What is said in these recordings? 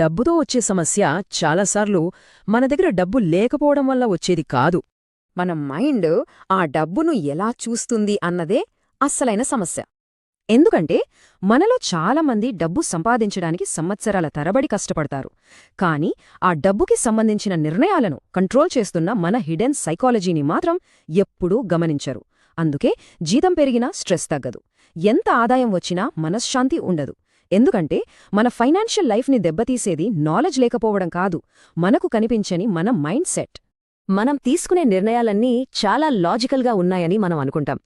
డబ్బుతో వచ్చే సమస్య చాలాసార్లు మన దగ్గర డబ్బు లేకపోవడం వల్ల వచ్చేది కాదు. మన మైండ్ ఆ డబ్బును ఎలా చూస్తుంది అన్నదే అస్సలైన సమస్య. ఎందుకంటే మనలో చాలామంది డబ్బు సంపాదించడానికి సంవత్సరాల తరబడి కష్టపడతారు. కాని ఆ డబ్బుకి సంబంధించిన నిర్ణయాలను కంట్రోల్ చేస్తున్న మన హిడెన్ సైకాలజీని మాత్రం ఎప్పుడూ గమనించరు. అందుకే జీతం పెరిగినా స్ట్రెస్ తగ్గదు, ఎంత ఆదాయం వచ్చినా మనశ్శాంతి ఉండదు. ఎందుకంటే మన ఫైనాన్షియల్ లైఫ్ని దెబ్బతీసేది నాలెడ్జ్ లేకపోవడం కాదు, మనకు కనిపించని మన మైండ్ సెట్. మనం తీసుకునే నిర్ణయాలన్నీ చాలా లాజికల్గా ఉన్నాయని మనం అనుకుంటాం.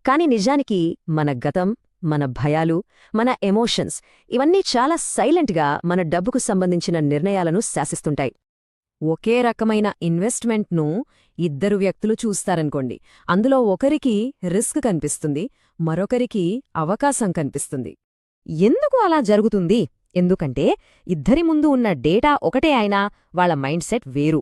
కాని నిజానికి మన గతం, మన భయాలు, మన ఎమోషన్స్ ఇవన్నీ చాలా సైలెంట్గా మన డబ్బుకు సంబంధించిన నిర్ణయాలను శాసిస్తుంటాయి. ఒకే రకమైన ఇన్వెస్ట్మెంట్ను ఇద్దరు వ్యక్తులు చూస్తారనుకోండి. అందులో ఒకరికి రిస్క్ కనిపిస్తుంది, మరొకరికి అవకాశం కనిపిస్తుంది. ఎందుకు అలా జరుగుతుంది? ఎందుకంటే ఇద్దరి ముందు ఉన్న డేటా ఒకటే అయినా వాళ్ళ మైండ్ సెట్ వేరు.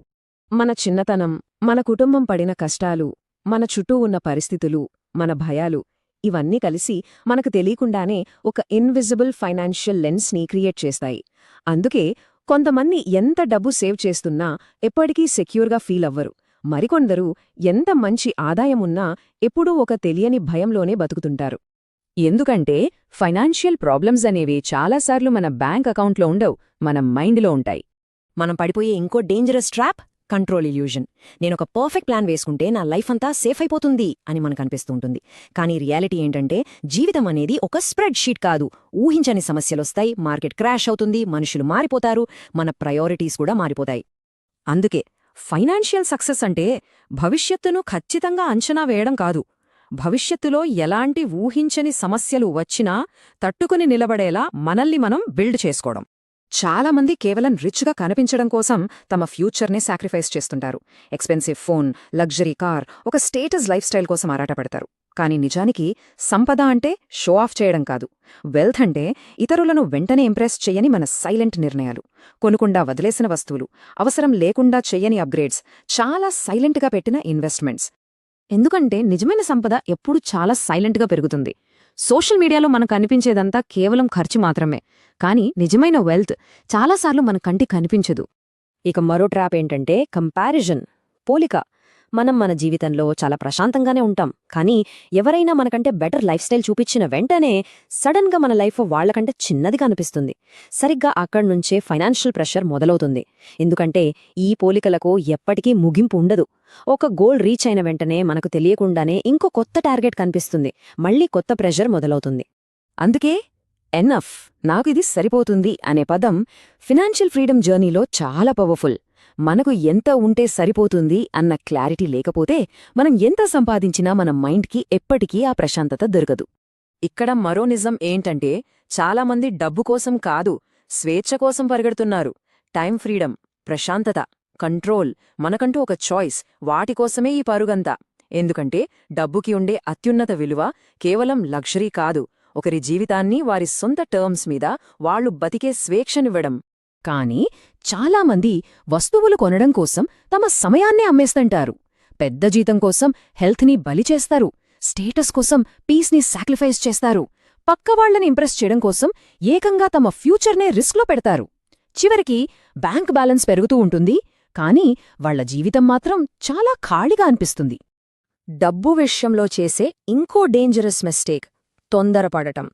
మన చిన్నతనం, మన కుటుంబం పడిన కష్టాలు, మన చుట్టూ ఉన్న పరిస్థితులు, మన భయాలు ఇవన్నీ కలిసి మనకు తెలియకుండానే ఒక ఇన్విజిబుల్ ఫైనాన్షియల్ లెన్స్ని క్రియేట్ చేస్తాయి. అందుకే కొంతమంది ఎంత డబ్బు సేవ్ చేస్తున్నా ఎప్పటికీ సెక్యూర్గా ఫీల్ అవ్వరు. మరికొందరు ఎంత మంచి ఆదాయమున్నా ఎప్పుడూ ఒక తెలియని భయంలోనే బతుకుతుంటారు. ఎందుకంటే ఫైనాన్షియల్ ప్రాబ్లమ్స్ అనేవి చాలాసార్లు మన బ్యాంక్ అకౌంట్లో ఉండవు, మన మైండ్లో ఉంటాయి. మనం పడిపోయే ఇంకో డేంజరస్ ట్రాప్ కంట్రోల్ ఇల్యూజన్. నేనొక పర్ఫెక్ట్ ప్లాన్ వేసుకుంటే నా లైఫ్ అంతా సేఫ్ అయిపోతుంది అని మనకు అనిపిస్తూ ఉంటుంది. కానీ రియాలిటీ ఏంటంటే జీవితం అనేది ఒక స్ప్రెడ్ షీట్ కాదు. ఊహించని సమస్యలొస్తాయి, మార్కెట్ క్రాష్ అవుతుంది, మనుషులు మారిపోతారు, మన ప్రయారిటీస్ కూడా మారిపోతాయి. అందుకే ఫైనాన్షియల్ సక్సెస్ అంటే భవిష్యత్తును ఖచ్చితంగా అంచనా వేయడం కాదు, భవిష్యత్తులో ఎలాంటి ఊహించని సమస్యలు వచ్చినా తట్టుకుని నిలబడేలా మనల్ని మనం బిల్డ్ చేసుకోవడం. చాలామంది కేవలం రిచ్గా కనిపించడం కోసం తమ ఫ్యూచర్నే సాక్రిఫైస్ చేస్తుంటారు. ఎక్స్పెన్సివ్ ఫోన్, లగ్జరీ కార్, ఒక స్టేటస్ లైఫ్ స్టైల్ కోసం ఆరాటపడతారు. కానీ నిజానికి సంపద అంటే షో ఆఫ్ చేయడం కాదు. వెల్త్ అంటే ఇతరులను వెంటనే ఇంప్రెస్ చెయ్యని మన సైలెంట్ నిర్ణయాలు, కొనుకుండా వదిలేసిన వస్తువులు, అవసరం లేకుండా చెయ్యని అప్గ్రేడ్స్, చాలా సైలెంట్గా పెట్టిన ఇన్వెస్ట్మెంట్స్. ఎందుకంటే నిజమైన సంపద ఎప్పుడూ చాలా సైలెంట్గా పెరుగుతుంది. సోషల్ మీడియాలో మనకు కనిపించేదంతా కేవలం ఖర్చు మాత్రమే, కానీ నిజమైన వెల్త్ చాలాసార్లు మన కంటికి కనిపించదు. ఇక మరో ట్రాప్ ఏంటంటే కంపారిజన్, పోలిక. మనం మన జీవితంలో చాలా ప్రశాంతంగానే ఉంటాం, కానీ ఎవరైనా మనకంటే బెటర్ లైఫ్ స్టైల్ చూపించిన వెంటనే సడన్గా మన లైఫ్ వాళ్లకంటే చిన్నదిగా అనిపిస్తుంది. సరిగ్గా అక్కడ్నుంచే ఫైనాన్షియల్ ప్రెషర్ మొదలవుతుంది. ఎందుకంటే ఈ పోలికలకు ఎప్పటికీ ముగింపు ఉండదు. ఒక గోల్ రీచ్ అయిన వెంటనే మనకు తెలియకుండానే ఇంకో కొత్త టార్గెట్ కనిపిస్తుంది, మళ్లీ కొత్త ప్రెషర్ మొదలవుతుంది. అందుకే ఎనఫ్, నాకు ఇది సరిపోతుంది అనే పదం ఫినాన్షియల్ ఫ్రీడమ్ జర్నీలో చాలా పవర్ఫుల్. మనకు ఎంత ఉంటే సరిపోతుంది అన్న క్లారిటీ లేకపోతే మనం ఎంత సంపాదించినా మన మైండ్కి ఎప్పటికీ ఆ ప్రశాంతత దొరకదు. ఇక్కడ మరో నిజం ఏంటంటే చాలామంది డబ్బు కోసం కాదు, స్వేచ్ఛ కోసం పరిగెడుతున్నారు. టైం ఫ్రీడమ్, ప్రశాంతత, కంట్రోల్, మనకంటూ ఒక చాయిస్, వాటికోసమే ఈ పరుగంతా. ఎందుకంటే డబ్బుకి ఉండే అత్యున్నత విలువ కేవలం లగ్జరీ కాదు, ఒకరి జీవితాన్ని వారి సొంత టర్మ్స్ మీద వాళ్లు బతికే స్వేచ్ఛనివ్వడం. కానీ చాలామంది వస్తువులు కొనడం కోసం తమ సమయాన్నే అమ్మేస్తుంటారు. పెద్ద జీతం కోసం హెల్త్ని బలి చేస్తారు, స్టేటస్ కోసం పీస్ని సాక్రిఫైస్ చేస్తారు, పక్కవాళ్లని ఇంప్రెస్ చేయడం కోసం ఏకంగా తమ ఫ్యూచర్నే రిస్క్లో పెడతారు. చివరికి బ్యాంక్ బ్యాలెన్స్ పెరుగుతూ ఉంటుంది, కానీ వాళ్ల జీవితం మాత్రం చాలా ఖాళీగా అనిపిస్తుంది. డబ్బు విషయంలో చేసే ఇంకో డేంజరస్ మిస్టేక్ తొందరపడటం.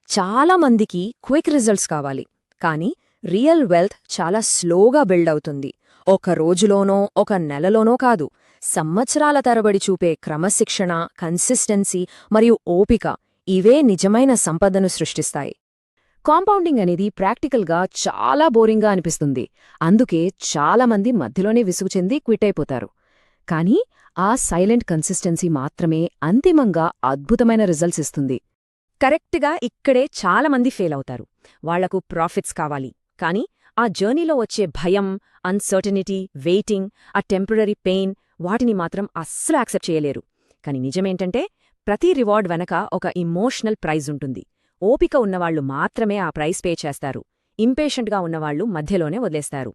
చాలామందికి క్విక్ రిజల్ట్స్ కావాలి, కానీ రియల్ వెల్త్ చాలా స్లోగా బిల్డ్ అవుతుంది. ఒక రోజులోనో ఒక నెలలోనో కాదు, సంవత్సరాల తరబడి చూపే క్రమశిక్షణ, కన్సిస్టెన్సీ మరియు ఓపిక ఇవే నిజమైన సంపదను సృష్టిస్తాయి. కాంపౌండింగ్ అనేది ప్రాక్టికల్గా చాలా బోరింగ్గా అనిపిస్తుంది. అందుకే చాలామంది మధ్యలోనే విసుగు చెంది క్విట్ అయిపోతారు. కానీ ఆ సైలెంట్ కన్సిస్టెన్సీ మాత్రమే అంతిమంగా అద్భుతమైన రిజల్ట్స్ ఇస్తుంది. కరెక్ట్గా ఇక్కడే చాలామంది ఫెయిల్ అవుతారు. వాళ్లకు ప్రాఫిట్స్ కావాలి, కానీ ఆ జర్నీలో వచ్చే భయం, అన్సర్టనిటీ, వెయిటింగ్, ఆ టెంపరరీ పెయిన్ వాటిని మాత్రం అస్సలు యాక్సెప్ట్ చేయలేరు. కాని నిజమేంటంటే ప్రతి రివార్డ్ వెనక ఒక ఇమోషనల్ ప్రైజ్ ఉంటుంది. ఓపిక ఉన్నవాళ్లు మాత్రమే ఆ ప్రైజ్ పే చేస్తారు, ఇంపేషెంట్గా ఉన్నవాళ్లు మధ్యలోనే వదిలేస్తారు.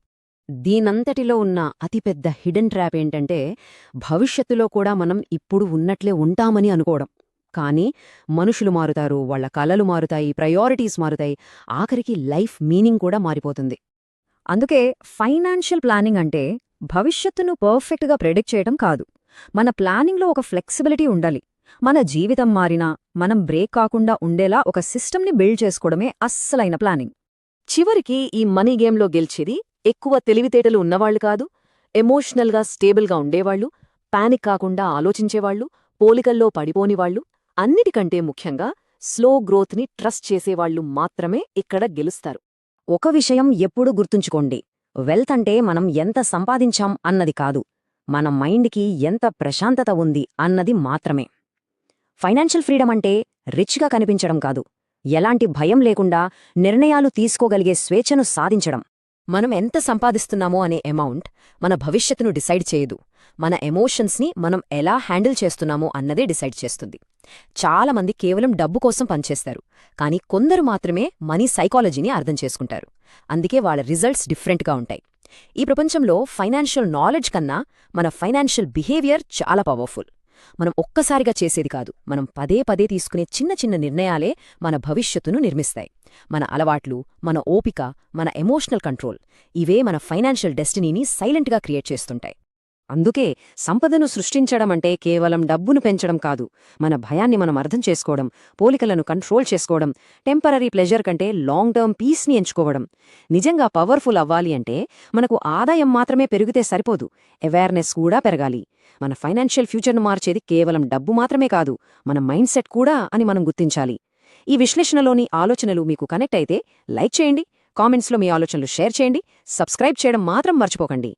దీనంతటిలో ఉన్న అతిపెద్ద హిడెన్ ట్రాప్ ఏంటంటే భవిష్యత్తులో కూడా మనం ఇప్పుడు ఉన్నట్లే ఉంటామని అనుకోవడం. కానీ మనుషులు మారుతారు, వాళ్ల కలలు మారుతాయి, ప్రయారిటీస్ మారుతాయి, ఆఖరికి లైఫ్ మీనింగ్ కూడా మారిపోతుంది. అందుకే ఫైనాన్షియల్ ప్లానింగ్ అంటే భవిష్యత్తును పర్ఫెక్ట్గా ప్రెడిక్ట్ చేయడం కాదు. మన ప్లానింగ్లో ఒక ఫ్లెక్సిబిలిటీ ఉండాలి. మన జీవితం మారినా మనం బ్రేక్ కాకుండా ఉండేలా ఒక సిస్టమ్ని బిల్డ్ చేసుకోవడమే అస్సలైన ప్లానింగ్. చివరికి ఈ మనీ గేమ్లో గెలిచేది ఎక్కువ తెలివితేటలు ఉన్నవాళ్లు కాదు, ఎమోషనల్గా స్టేబుల్గా ఉండేవాళ్లు, పానిక్ కాకుండా ఆలోచించేవాళ్లు, పోలికల్లో పడిపోనివాళ్లు, అన్నిటికంటే ముఖ్యంగా స్లో గ్రోత్ని ట్రస్ట్ చేసేవాళ్లు మాత్రమే ఇక్కడ గెలుస్తారు. ఒక విషయం ఎప్పుడూ గుర్తుంచుకోండి, వెల్త్ అంటే మనం ఎంత సంపాదించాం అన్నది కాదు, మన మైండ్కి ఎంత ప్రశాంతత ఉంది అన్నది మాత్రమే. ఫైనాన్షియల్ ఫ్రీడమ్ అంటే రిచ్గా కనిపించడం కాదు, ఎలాంటి భయం లేకుండా నిర్ణయాలు తీసుకోగలిగే స్వేచ్ఛను సాధించడం. మనం ఎంత సంపాదిస్తున్నామో అనే అమౌంట్ మన భవిష్యత్తును డిసైడ్ చేయదు, మన ఎమోషన్స్ని మనం ఎలా హ్యాండిల్ చేస్తున్నామో అన్నదే డిసైడ్ చేస్తుంది. చాలామంది కేవలం డబ్బు కోసం పనిచేస్తారు, కానీ కొందరు మాత్రమే మనీ సైకాలజీని అర్థం చేసుకుంటారు. అందుకే వాళ్ళ రిజల్ట్స్ డిఫరెంట్గా ఉంటాయి. ఈ ప్రపంచంలో ఫైనాన్షియల్ నాలెడ్జ్ కన్నా మన ఫైనాన్షియల్ బిహేవియర్ చాలా పవర్ఫుల్. మనం ఒక్కసారిగా చేసేది కాదు, మనం పదే పదే తీసుకునే చిన్న చిన్న నిర్ణయాలే మన భవిష్యత్తును నిర్మిస్తాయి. మన అలవాట్లు, మన ఓపిక, మన ఎమోషనల్ కంట్రోల్, ఇవే మన ఫైనాన్షియల్ డెస్టినీని సైలెంట్గా క్రియేట్ చేస్తుంటాయి. అందుకే సంపదను సృష్టించడం అంటే కేవలం డబ్బును పెంచడం కాదు, మన భయాన్ని మనం అర్థం చేసుకోవడం, పోలికలను కంట్రోల్ చేసుకోవడం, టెంపరరీ ప్లెజర్ కంటే లాంగ్ టర్మ్ పీస్ని ఎంచుకోవడం. నిజంగా పవర్ఫుల్ అవ్వాలి అంటే మనకు ఆదాయం మాత్రమే పెరిగితే సరిపోదు, అవేర్నెస్ కూడా పెరగాలి. మన ఫైనాన్షియల్ ఫ్యూచర్ను మార్చేది కేవలం డబ్బు మాత్రమే కాదు, మన మైండ్ సెట్ కూడా అని మనం గుర్తించాలి. ఈ విశ్లేషణలోని ఆలోచనలు మీకు కనెక్ట్ అయితే లైక్ చేయండి, కామెంట్స్లో మీ ఆలోచనలు షేర్ చేయండి, సబ్స్క్రైబ్ చేయడం మాత్రం మర్చిపోకండి.